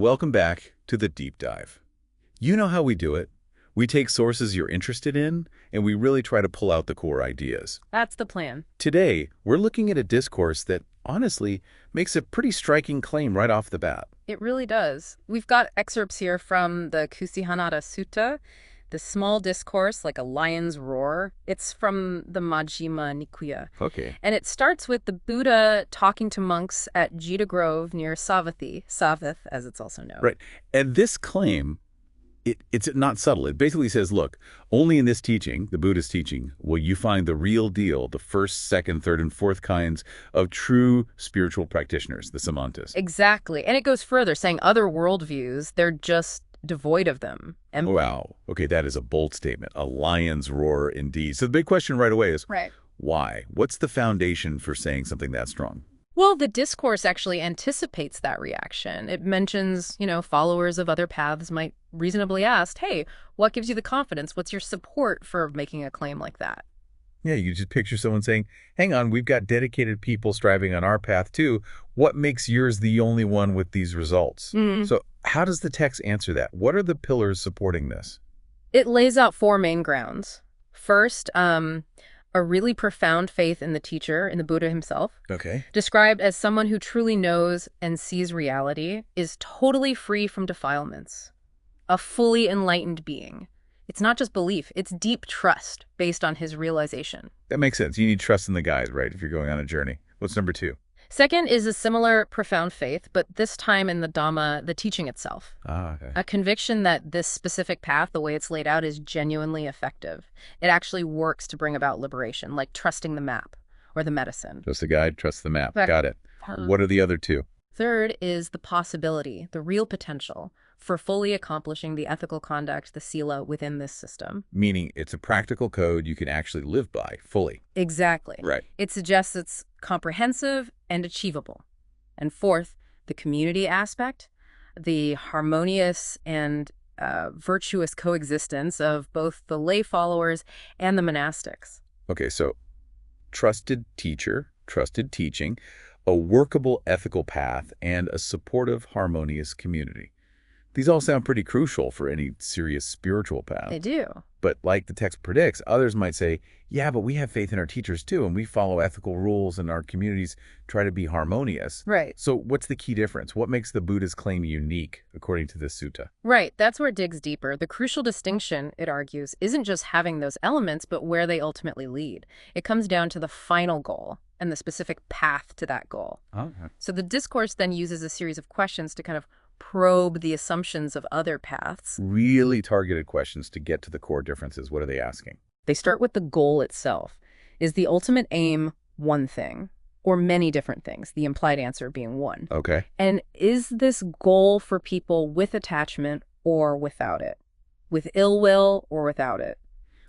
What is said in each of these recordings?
welcome back to the deep dive. You know how we do it. We take sources you're interested in, and we really try to pull out the core ideas. That's the plan. Today, we're looking at a discourse that, honestly, makes a pretty striking claim right off the bat. It really does. We've got excerpts here from the Kusihanada Sutta, the small discourse like a lion's roar. It's from the Majjhima Nikaya. Okay. And it starts with the Buddha talking to monks at Jita Grove near Savatthi, Savath, as it's also known. Right. And this claim, it's not subtle. It basically says, look, only in this teaching, the Buddhist teaching, will you find the real deal, the first, second, third, and fourth kinds of true spiritual practitioners, the Samantas. Exactly. And it goes further, saying other worldviews, they're just devoid of them. And Wow. Okay, that is a bold statement. A lion's roar indeed. So the big question right away is, right. why? What's the foundation for saying something that strong? Well, the discourse actually anticipates that reaction. It mentions, followers of other paths might reasonably ask, hey, what gives you the confidence? What's your support for making a claim like that? Yeah, you just picture someone saying, hang on, we've got dedicated people striving on our path too. What makes yours the only one with these results? So how does the text answer that? What are the pillars supporting this? It lays out four main grounds. First, a really profound faith in the teacher, in the Buddha himself, Okay. described as someone who truly knows and sees reality, is totally free from defilements, a fully enlightened being. It's not just belief, it's deep trust based on his realization. That makes sense. You need trust in the guide, right, if you're going on a journey. What's number two? Second is a similar profound faith, but this time in the Dhamma, the teaching itself. Okay. A conviction that this specific path, the way it's laid out, is genuinely effective. It actually works to bring about liberation, like trusting the map or the medicine. Trust the guide, trust the map. Right. Got it. What are the other two? Third is the possibility, the real potential, for fully accomplishing the ethical conduct, the sila, within this system. Meaning it's a practical code you can actually live by fully. Exactly. Right. It suggests it's comprehensive and achievable. And fourth, the community aspect, the harmonious and virtuous coexistence of both the lay followers and the monastics. Okay, so trusted teacher, trusted teaching, a workable ethical path, and a supportive, harmonious community. These all sound pretty crucial for any serious spiritual path. They do. But like the text predicts, others might say, yeah, but we have faith in our teachers too, and we follow ethical rules, and our communities try to be harmonious. Right. So what's the key difference? What makes the Buddha's claim unique, according to this sutta? Right. That's where it digs deeper. The crucial distinction, it argues, isn't just having those elements, but where they ultimately lead. It comes down to the final goal and the specific path to that goal. Okay. So the discourse then uses a series of questions to kind of probe the assumptions of other paths. Really targeted questions to get to the core differences. What are they asking? They start with the goal itself. Is the ultimate aim one thing or many different things, the implied answer being one? Okay. And is this goal for people with attachment or without it? With ill will or without it?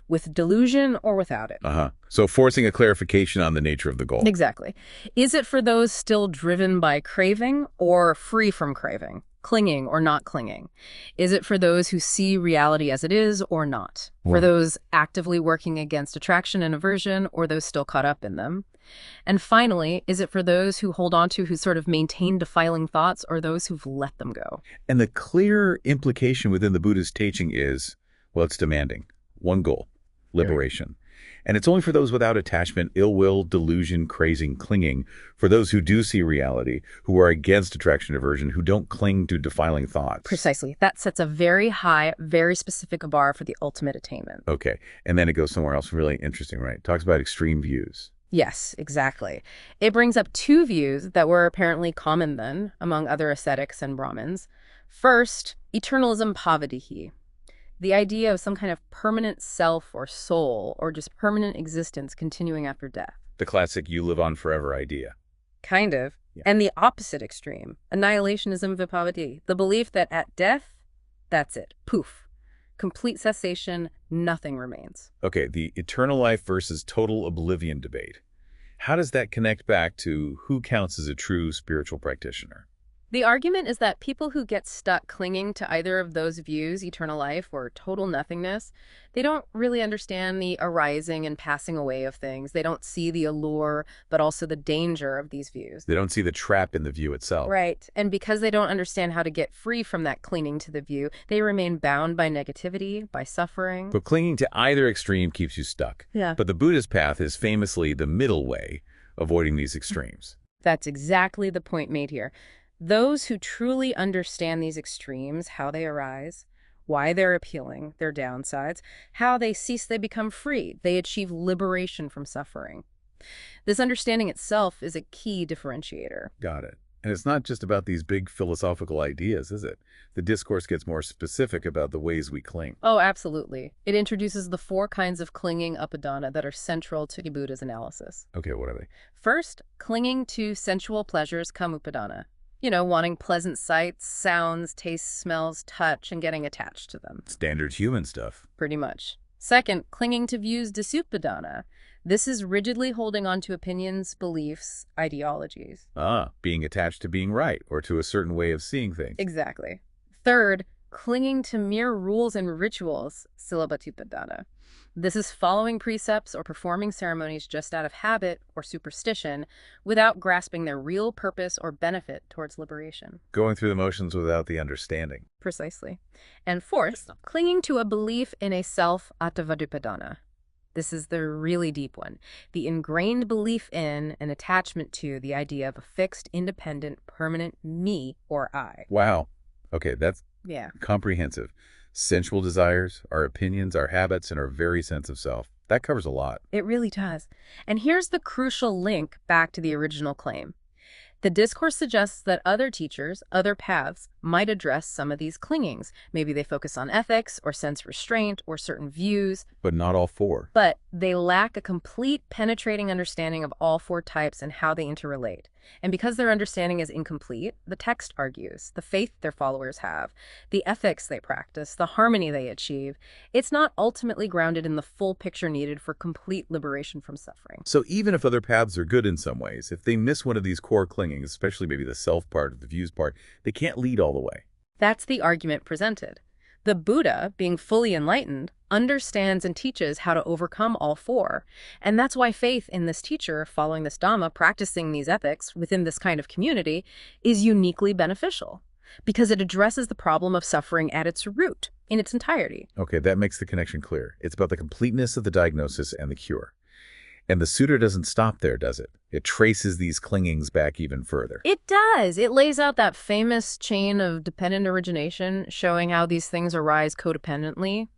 With delusion or without it? So forcing a clarification on the nature of the goal. Exactly. Is it for those still driven by craving or free from craving? Clinging or not clinging? Is it for those who see reality as it is or not? For Wow. those actively working against attraction and aversion or those still caught up in them? And finally, is it for those who hold on to, who sort of maintain defiling thoughts, or those who've let them go? And the clear implication within the Buddhist teaching is, well, it's demanding. One goal, liberation. And it's only for those without attachment, ill will, delusion, crazing, clinging, for those who do see reality, who are against attraction aversion, who don't cling to defiling thoughts. Precisely. That sets a very high, very specific bar for the ultimate attainment. Okay. And then it goes somewhere else really interesting, right? It talks about extreme views. Yes, exactly. It brings up two views that were apparently common then among other ascetics and Brahmins. First, eternalism pavadihi. The idea of some kind of permanent self or soul or just permanent existence continuing after death. The classic you live on forever idea. Kind of. Yeah. And the opposite extreme, annihilationism vipavadi, the belief that at death, that's it. Poof. Complete cessation, nothing remains. Okay, the eternal life versus total oblivion debate. How does that connect back to who counts as a true spiritual practitioner? The argument is that people who get stuck clinging to either of those views, eternal life or total nothingness, they don't really understand the arising and passing away of things. They don't see the allure, but also the danger of these views. They don't see the trap in the view itself. Right. And because they don't understand how to get free from that clinging to the view, they remain bound by negativity, by suffering. But clinging to either extreme keeps you stuck. Yeah. But the Buddhist path is famously the middle way, avoiding these extremes. That's exactly the point made here. Those who truly understand these extremes, how they arise, why they're appealing, their downsides, how they cease, they become free, they achieve liberation from suffering. This understanding itself is a key differentiator. Got it. And it's not just about these big philosophical ideas, is it? The discourse gets more specific about the ways we cling. Oh, absolutely. It introduces the 4 kinds of clinging upadana that are central to Buddha's analysis. Okay, what are they? First, clinging to sensual pleasures, kamupadana. Wanting pleasant sights, sounds, tastes, smells, touch, and getting attached to them. Standard human stuff. Pretty much. Second, clinging to views, disupadana. This is rigidly holding on to opinions, beliefs, ideologies. Being attached to being right or to a certain way of seeing things. Exactly. Third, clinging to mere rules and rituals, silabatupadana. This is following precepts or performing ceremonies just out of habit or superstition without grasping their real purpose or benefit towards liberation. Going through the motions without the understanding. Precisely. And fourth, clinging to a belief in a self, attavadupadana. This is the really deep one. The ingrained belief in and attachment to the idea of a fixed, independent, permanent me or I. Wow. Okay, that's Yeah. comprehensive. Sensual desires, our opinions, our habits, and our very sense of self. That covers a lot. It really does. And here's the crucial link back to the original claim. The discourse suggests that other teachers, other paths, might address some of these clingings. Maybe they focus on ethics or sense restraint or certain views, But not all 4. but they lack a complete penetrating understanding of all 4 types and how they interrelate. And because their understanding is incomplete, the text argues, the faith their followers have, the ethics they practice, the harmony they achieve, it's not ultimately grounded in the full picture needed for complete liberation from suffering. So even if other paths are good in some ways, if they miss one of these core clingings, especially maybe the self part or the views part, they can't lead all the way. That's the argument presented. The Buddha, being fully enlightened, understands and teaches how to overcome all 4. And that's why faith in this teacher, following this Dhamma, practicing these ethics within this kind of community, is uniquely beneficial. Because it addresses the problem of suffering at its root, in its entirety. Okay, that makes the connection clear. It's about the completeness of the diagnosis and the cure. And the sutta doesn't stop there, does it? It traces these clingings back even further. It does. It lays out that famous chain of dependent origination, showing how these things arise codependently.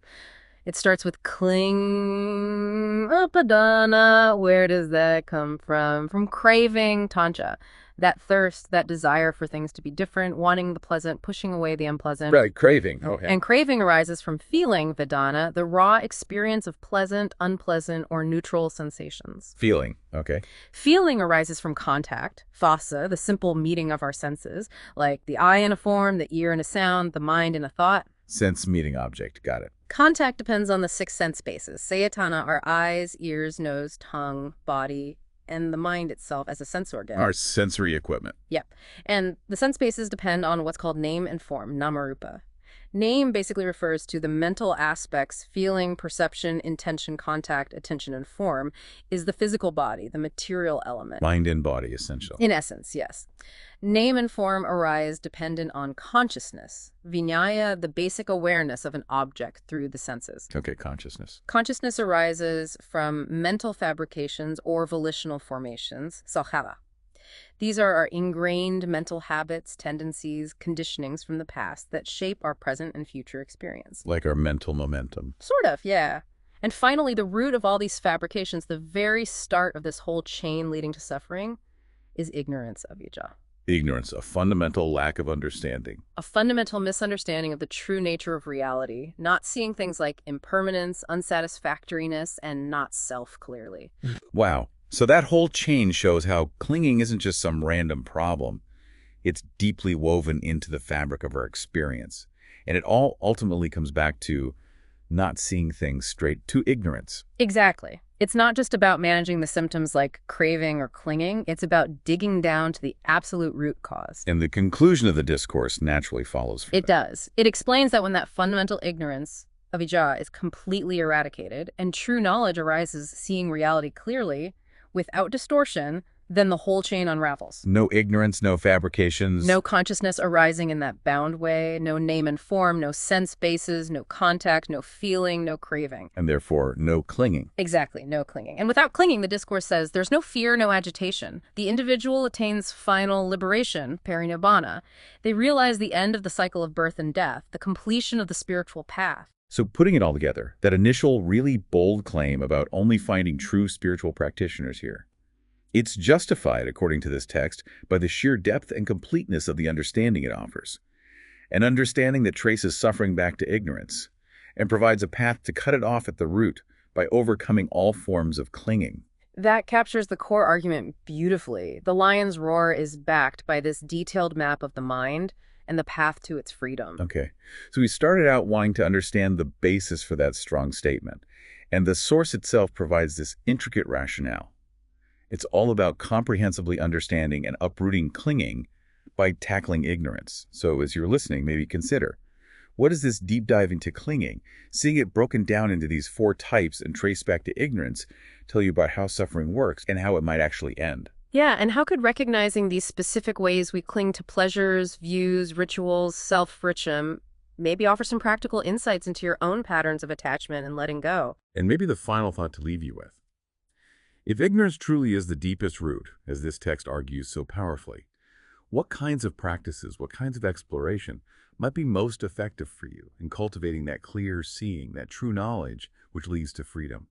It starts with cling upadana. Where does that come from? From craving, tancha. That thirst, that desire for things to be different, wanting the pleasant, pushing away the unpleasant. Right, craving. Okay. And craving arises from feeling, vedana, the raw experience of pleasant, unpleasant, or neutral sensations. Feeling. Okay. Feeling arises from contact, phassa, the simple meeting of our senses, like the eye in a form, the ear in a sound, the mind in a thought. Sense meeting object. Got it. Contact depends on the 6 sense bases. Sayatana are eyes, ears, nose, tongue, body, and the mind itself as a sense organ. Our sensory equipment. Yep. And the sense bases depend on what's called name and form, namarupa. Name basically refers to the mental aspects, feeling, perception, intention, contact, attention, and form, is the physical body, the material element. Mind and body, essential. In essence, yes. Name and form arise dependent on consciousness, vinyaya, the basic awareness of an object through the senses. Okay, consciousness. Consciousness arises from mental fabrications or volitional formations, salkhara. These are our ingrained mental habits, tendencies, conditionings from the past that shape our present and future experience. Like our mental momentum. Sort of, yeah. And finally, the root of all these fabrications, the very start of this whole chain leading to suffering, is ignorance, avijja. Ignorance, a fundamental lack of understanding. A fundamental misunderstanding of the true nature of reality, not seeing things like impermanence, unsatisfactoriness, and not self clearly. Wow. So that whole chain shows how clinging isn't just some random problem. It's deeply woven into the fabric of our experience. And it all ultimately comes back to not seeing things straight, to ignorance. Exactly. It's not just about managing the symptoms like craving or clinging, it's about digging down to the absolute root cause. And the conclusion of the discourse naturally follows from It that. does. It explains that when that fundamental ignorance of Ijah is completely eradicated and true knowledge arises seeing reality clearly without distortion, then the whole chain unravels. No ignorance, no fabrications. No consciousness arising in that bound way, no name and form, no sense bases, no contact, no feeling, no craving. And therefore, no clinging. Exactly, no clinging. And without clinging, the discourse says there's no fear, no agitation. The individual attains final liberation, parinibbana. They realize the end of the cycle of birth and death, the completion of the spiritual path. So putting it all together, that initial really bold claim about only finding true spiritual practitioners here, it's justified, according to this text, by the sheer depth and completeness of the understanding it offers. An understanding that traces suffering back to ignorance and provides a path to cut it off at the root by overcoming all forms of clinging. That captures the core argument beautifully. The lion's roar is backed by this detailed map of the mind and the path to its freedom. Okay, so we started out wanting to understand the basis for that strong statement, and the source itself provides this intricate rationale. It's all about comprehensively understanding and uprooting clinging by tackling ignorance. So as you're listening, maybe consider, what is this deep dive into clinging? Seeing it broken down into these 4 types and traced back to ignorance tell you about how suffering works and how it might actually end. Yeah, and how could recognizing these specific ways we cling to pleasures, views, rituals, self-friction, maybe offer some practical insights into your own patterns of attachment and letting go? And maybe the final thought to leave you with. If ignorance truly is the deepest root, as this text argues so powerfully, what kinds of practices, what kinds of exploration might be most effective for you in cultivating that clear seeing, that true knowledge which leads to freedom?